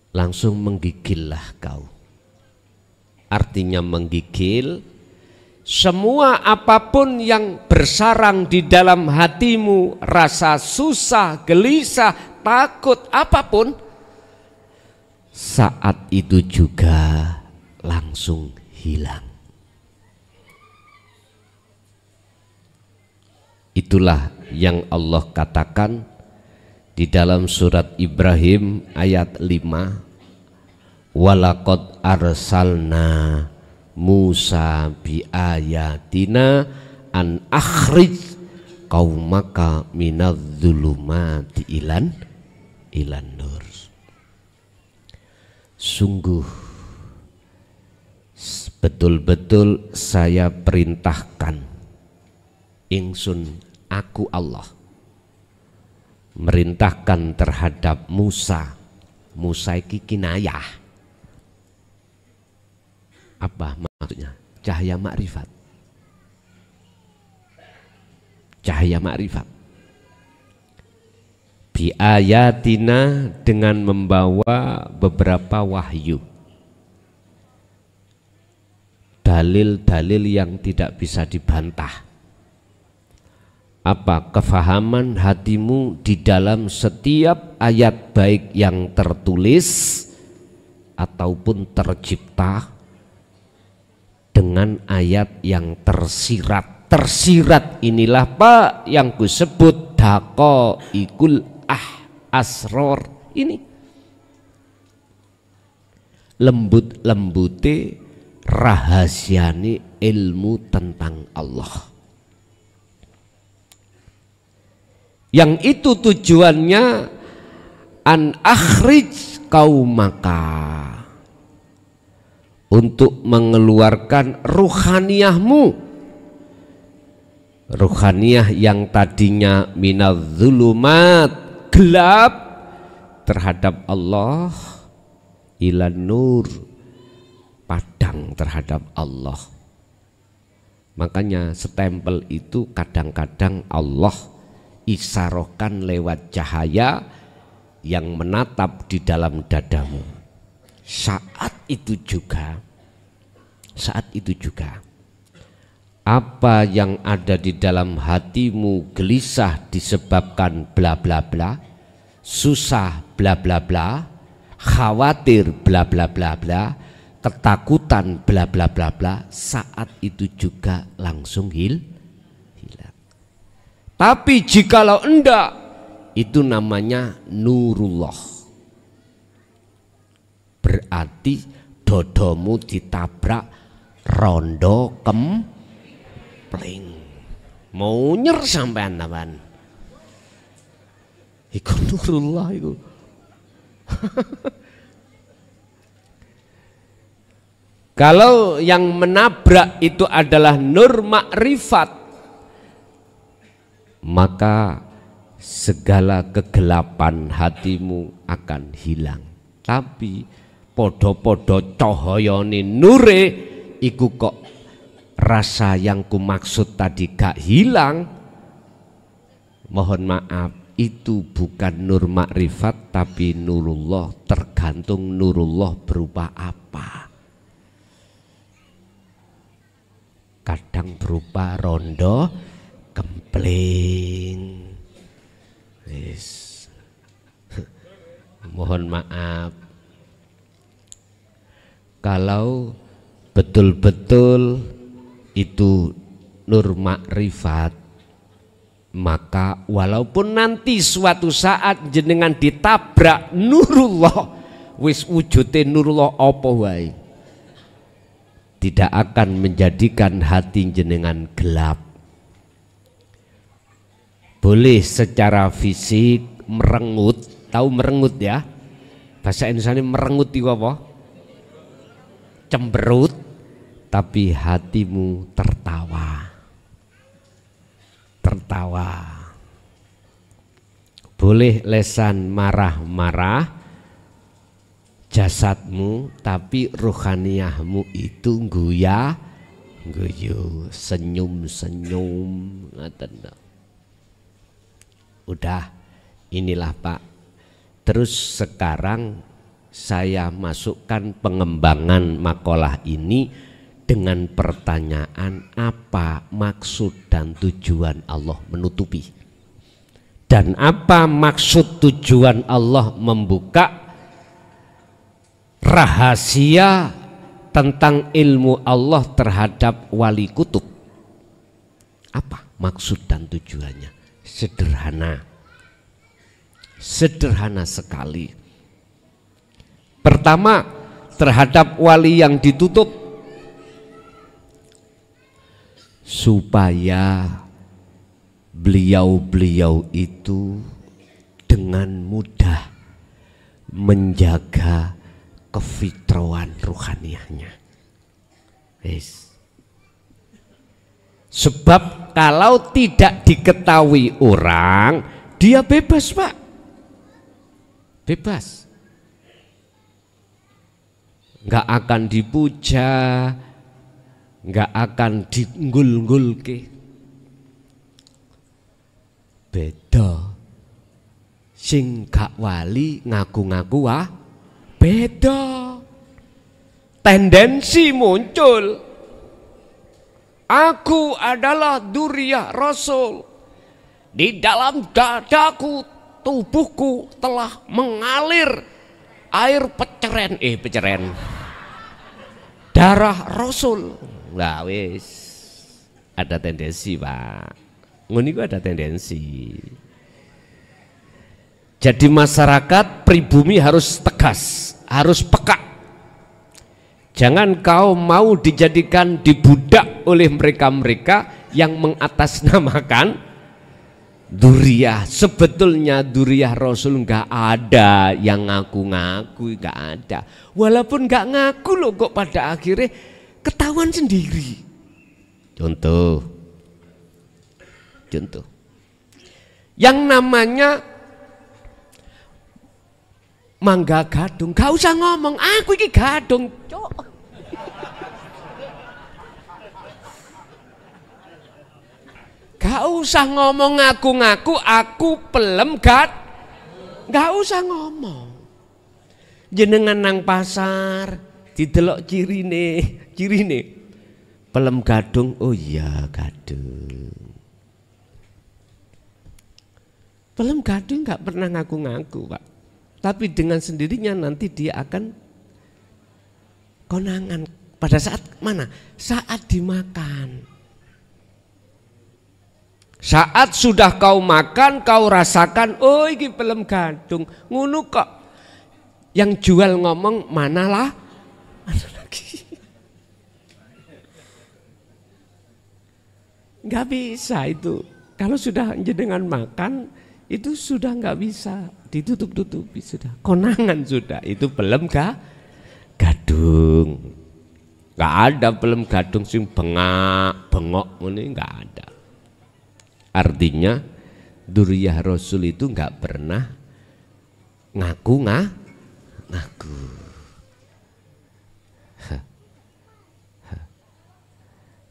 langsung menggigillah kau. Artinya menggigil, semua apapun yang bersarang di dalam hatimu, rasa susah, gelisah, takut, apapun, saat itu juga langsung hilang. Itulah yang Allah katakan di dalam surat Ibrahim ayat 5, walaqad arsalna Musa bi ayatina an akhrij qaumaka minadh-dhulumati ilan nur. Sungguh betul-betul saya perintahkan ingsun, aku Allah merintahkan terhadap Musa. Musa iki kinayah. Apa maksudnya? Cahaya makrifat. Cahaya makrifat. Bi ayatina, dengan membawa beberapa wahyu. Dalil-dalil yang tidak bisa dibantah. Apa? Kefahaman hatimu di dalam setiap ayat, baik yang tertulis ataupun tercipta, dengan ayat yang tersirat. Tersirat inilah Pak yang kusebut daqaiqul asror. Ini lembut-lembute rahasiane ilmu tentang Allah, yang itu tujuannya an akhrij qaumaka, untuk mengeluarkan ruhaniyahmu, ruhaniyah yang tadinya minadh-dhulumat, gelap terhadap Allah, ilan nur, padang terhadap Allah. Makanya stempel itu kadang-kadang Allah isarohkan lewat cahaya yang menatap di dalam dadamu. saat itu juga apa yang ada di dalam hatimu gelisah disebabkan bla bla bla, susah bla bla bla, khawatir bla bla bla bla, ketakutan bla bla bla bla, saat itu juga langsung hilang. Tapi jikalau enggak, itu namanya nurullah. Berarti dodomu ditabrak rondo kempling. Mau nyer sampean tapan. Iku nurullah iku. Kalau yang menabrak itu adalah nur makrifat, maka segala kegelapan hatimu akan hilang. Tapi podo-podo cahayane nure iku kok rasa yang ku maksud tadi gak hilang. Mohon maaf, itu bukan nur makrifat tapi nurullah, tergantung nurullah berupa apa. Kadang berupa rondo kempling. Yes. Mohon maaf, kalau betul-betul itu nur makrifat, maka walaupun nanti suatu saat jenengan ditabrak nurullah, wis wujute nurullah apa wae, tidak akan menjadikan hati jenengan gelap. Boleh secara fisik merengut, tahu merengut ya? Bahasa Indonesia merengut itu apa? Cemberut, tapi hatimu tertawa. Tertawa. Boleh lesan marah-marah jasadmu, tapi rohaniyahmu itu guya, guyu, senyum-senyum. Udah, inilah Pak. Terus sekarang saya masukkan pengembangan makalah ini dengan pertanyaan, apa maksud dan tujuan Allah menutupi? Dan apa maksud tujuan Allah membuka rahasia tentang ilmu Allah terhadap wali kutub? Apa maksud dan tujuannya? Sederhana sekali. Pertama, terhadap wali yang ditutup, supaya beliau-beliau itu dengan mudah menjaga kefitrauan ruhaniyahnya. Sebab kalau tidak diketahui orang, dia bebas Pak, bebas, nggak akan dipuja, nggak akan diunggul-unggulke. Beda sing gak wali ngaku-ngaku wah, beda, tendensi muncul. Aku adalah Duriyah Rasul, di dalam dadaku, tubuhku telah mengalir air peceren, darah Rasul. Nah wis, ada tendensi Pak, nguniku ada tendensi. Jadi masyarakat pribumi harus tegas, harus peka. Jangan kau mau dijadikan dibudak oleh mereka-mereka yang mengatasnamakan Duriyah. Sebetulnya Duriyah Rasul nggak ada yang ngaku-ngaku, nggak ada. Walaupun nggak ngaku loh, kok pada akhirnya ketahuan sendiri. Contoh, yang namanya Mangga Gadung, gak usah ngomong, aku ini gadung, cok. Gak usah ngomong ngaku-ngaku, aku pelem gak usah ngomong. Jenengan nang pasar didelok cirine pelem gadung, oh iya gadung. Pelem gadung nggak pernah ngaku-ngaku, Pak. Tapi dengan sendirinya nanti dia akan konangan. Pada saat mana? Saat dimakan. Saat sudah kau makan, kau rasakan, oh ini pelem gadung. Ngono kok. Yang jual ngomong, manalah? Mana lagi? Nggak bisa itu. Kalau sudah jenengan makan, itu sudah nggak bisa. Ditutup-tutupi sudah. Konangan sudah. Itu pelem gadung. Nggak ada pelem gadung sing bengok ini nggak ada. Artinya Dzurriyyah Rasul itu nggak pernah ngaku.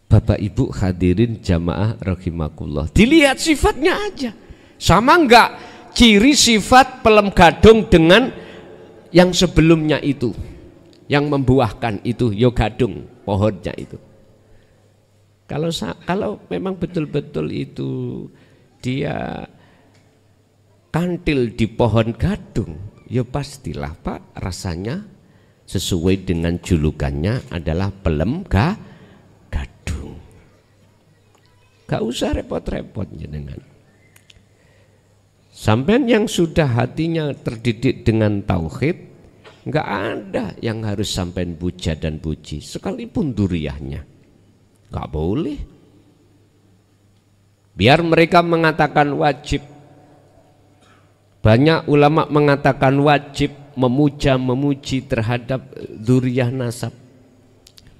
Bapak Ibu hadirin jamaah rahimakumullah, dilihat sifatnya aja. Sama enggak ciri sifat pelem gadung dengan yang sebelumnya itu, yang membuahkan itu, yo gadung pohonnya itu. Kalau memang betul-betul itu dia kantil di pohon gadung, ya pastilah Pak rasanya sesuai dengan julukannya adalah pelem gadung. Gak usah repot-repot jenengan. Sampean yang sudah hatinya terdidik dengan tauhid, nggak ada yang harus sampean puja dan puji, sekalipun dzurriyyahnya. Gak boleh. Biar mereka mengatakan wajib. Banyak ulama mengatakan wajib memuji terhadap dzurriyyah nasab.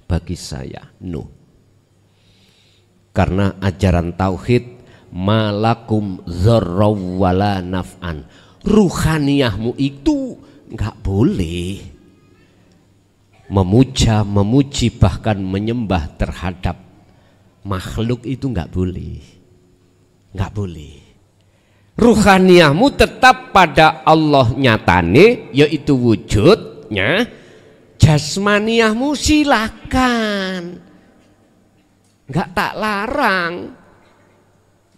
Bagi saya no. Karena ajaran tauhid malakum dzarraw wala naf'an. Ruhaniyahmu itu gak boleh memuji bahkan menyembah terhadap makhluk, itu nggak boleh, nggak boleh. Ruhaniyahmu tetap pada Allah nyatane, yaitu wujudnya. Jasmaniyahmu silakan, nggak tak larang.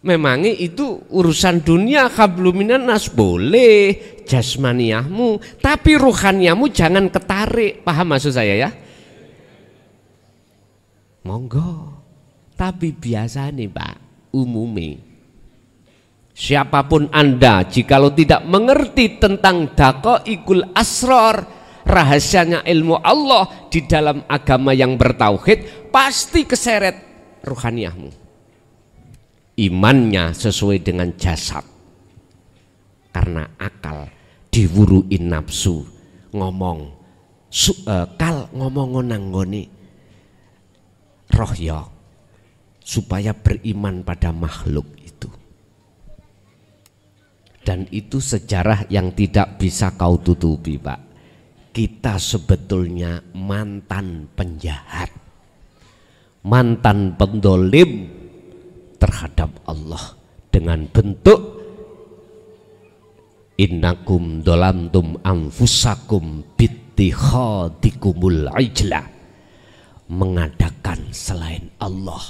Memangnya itu urusan dunia, habluminan nas boleh jasmaniyahmu, tapi ruhaniyahmu jangan ketarik. Paham maksud saya ya? Monggo. Tapi biasa nih Pak, umumnya siapapun Anda jikalau tidak mengerti tentang daqaiqul asrar, rahasianya ilmu Allah di dalam agama yang bertauhid, pasti keseret ruhaniyahmu. Imannya sesuai dengan jasad, karena akal diwuruin nafsu ngomong ngomong nanggone roh ya, supaya beriman pada makhluk itu. Dan itu sejarah yang tidak bisa kau tutupi Pak. Kita sebetulnya mantan penjahat, mantan pendolim terhadap Allah dengan bentuk innakum dolamtum anfusakum bittikhadikumul ijla, mengadakan selain Allah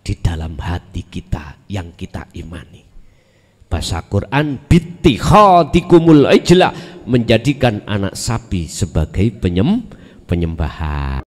di dalam hati kita yang kita imani. Bahasa Quran bittikhadikumul ijla, menjadikan anak sapi sebagai penyembahan.